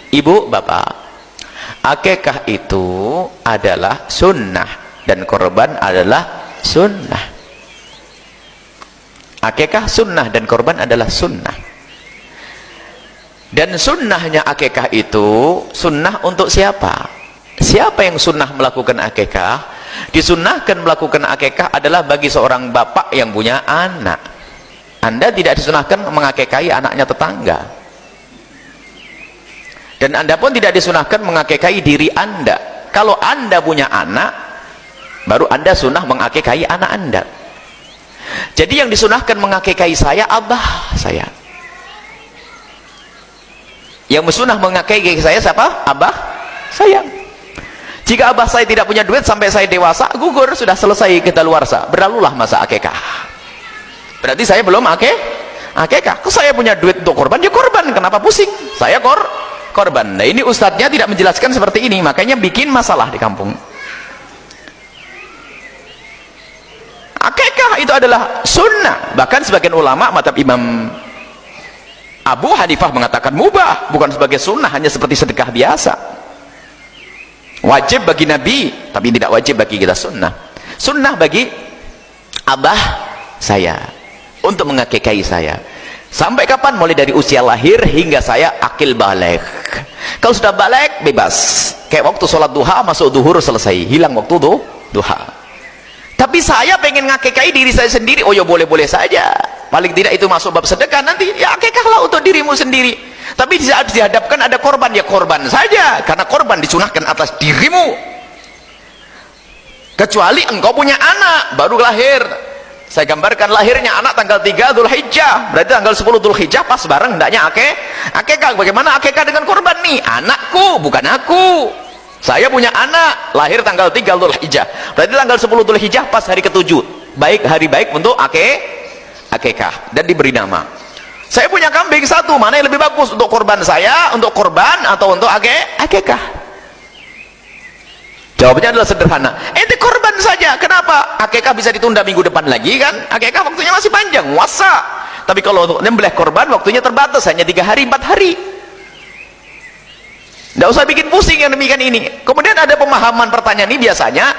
Ibu, bapak, akikah itu adalah sunnah dan korban adalah sunnah. Akikah sunnah dan korban adalah sunnah. Dan sunnahnya akikah itu sunnah untuk siapa? Siapa yang sunnah melakukan akikah? Disunnahkan melakukan akikah adalah bagi seorang bapak yang punya anak. Anda tidak disunnahkan mengakikahi anaknya tetangga. Dan Anda pun tidak disunahkan mengakikahi diri Anda. Kalau Anda punya anak, baru Anda sunnah mengakikahi anak Anda. Jadi yang disunahkan mengakikahi saya, abah saya. Yang sunnah mengakikahi saya siapa? Abah saya. Jika abah saya tidak punya duit sampai saya dewasa, gugur, sudah selesai kedaluarsa, berlalulah masa akikah. Berarti saya belum akikah. Kalau saya punya duit untuk korban, ya korban. Kenapa pusing? Saya korban. Nah, ini ustadznya tidak menjelaskan seperti ini, makanya bikin masalah di kampung. Akikah itu adalah sunnah. Bahkan sebagian ulama mazhab Imam Abu Hanifah mengatakan mubah, bukan sebagai sunnah, hanya seperti sedekah biasa. Wajib bagi Nabi, tapi tidak wajib bagi kita sunnah. Sunnah bagi abah saya untuk mengakikahi saya. Sampai kapan? Mulai dari usia lahir hingga saya akil balik. Kalau sudah balik, bebas. Kayak waktu sholat duha, masuk duhur, selesai, hilang waktu duha. Tapi saya pengen ngakikahi diri saya sendiri, oh ya boleh-boleh saja. Paling tidak itu masuk bab sedekah, nanti ya akikahlah untuk dirimu sendiri. Tapi di saat dihadapkan ada korban, ya korban saja, karena korban disunahkan atas dirimu. Kecuali engkau punya anak baru lahir. Saya gambarkan lahirnya anak tanggal 3 Dzulhijjah, berarti tanggal 10 Dzulhijjah pas bareng hendaknya akikah. Bagaimana akikah dengan korban nih? Anakku, bukan aku. Saya punya anak lahir tanggal 3 Dzulhijjah, berarti tanggal 10 Dzulhijjah pas hari ke-7, baik hari baik untuk akikah dan diberi nama. Saya punya kambing satu, mana yang lebih bagus untuk korban saya, untuk korban atau untuk akikah? Jawabannya adalah sederhana, ente korban saja. Kenapa? Akikah bisa ditunda minggu depan lagi kan? Akikah waktunya masih panjang, wasa. Tapi kalau untuk nyembelih korban waktunya terbatas, hanya 3 hari 4 hari. Tidak usah bikin pusing yang demikian ini. Kemudian ada pemahaman pertanyaan ini, biasanya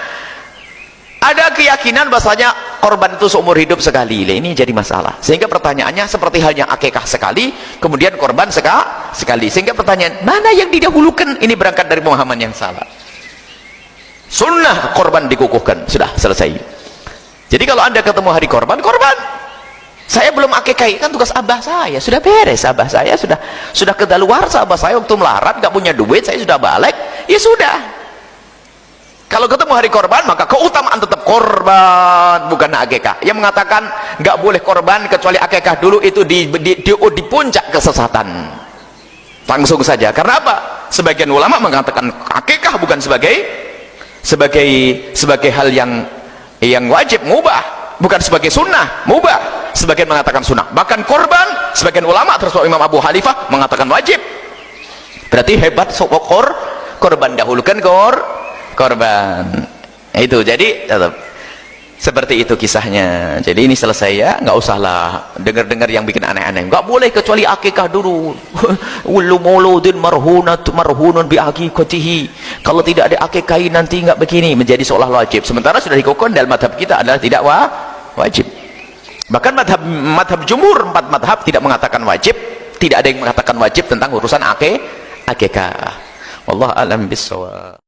ada keyakinan bahasanya korban itu seumur hidup sekali. Ini jadi masalah, sehingga pertanyaannya seperti halnya akikah sekali, kemudian korban sekali. Sehingga pertanyaan mana yang didahulukan, ini berangkat dari pemahaman yang salah. Sunnah korban dikukuhkan, sudah selesai. Jadi kalau Anda ketemu hari korban, saya belum akikahi, kan tugas abah saya sudah beres. Abah saya sudah kedaluarsa. Abah saya waktu melarat gak punya duit, saya sudah balik, ya sudah. Kalau ketemu hari korban, maka keutamaan tetap korban, bukan akikah. Yang mengatakan nggak boleh korban kecuali akikah dulu, itu di puncak kesesatan. Langsung saja. Karena apa? Sebagian ulama mengatakan akikah bukan sebagai hal yang wajib, mubah, bukan sebagai sunnah, mubah. Sebagian mengatakan sunnah. Bahkan korban, sebagian ulama termasuk Imam Abu Hanifah mengatakan wajib. Berarti hebat korban, dahulukan korban itu. Jadi tetap seperti itu kisahnya. Jadi ini selesai ya, nggak usahlah dengar-dengar yang bikin aneh-aneh. Nggak boleh kecuali akikah dulu. Ullu mauludin marhunun bi aqiqatihi. Kalau tidak ada akikahi nanti nggak begini, menjadi seolah wajib. Sementara sudah dikukuhkan dalam madhab kita adalah tidak wajib. Bahkan madhab jumhur 4 madhab tidak mengatakan wajib. Tidak ada yang mengatakan wajib tentang urusan akikah. Wallahu a'lam bishawab.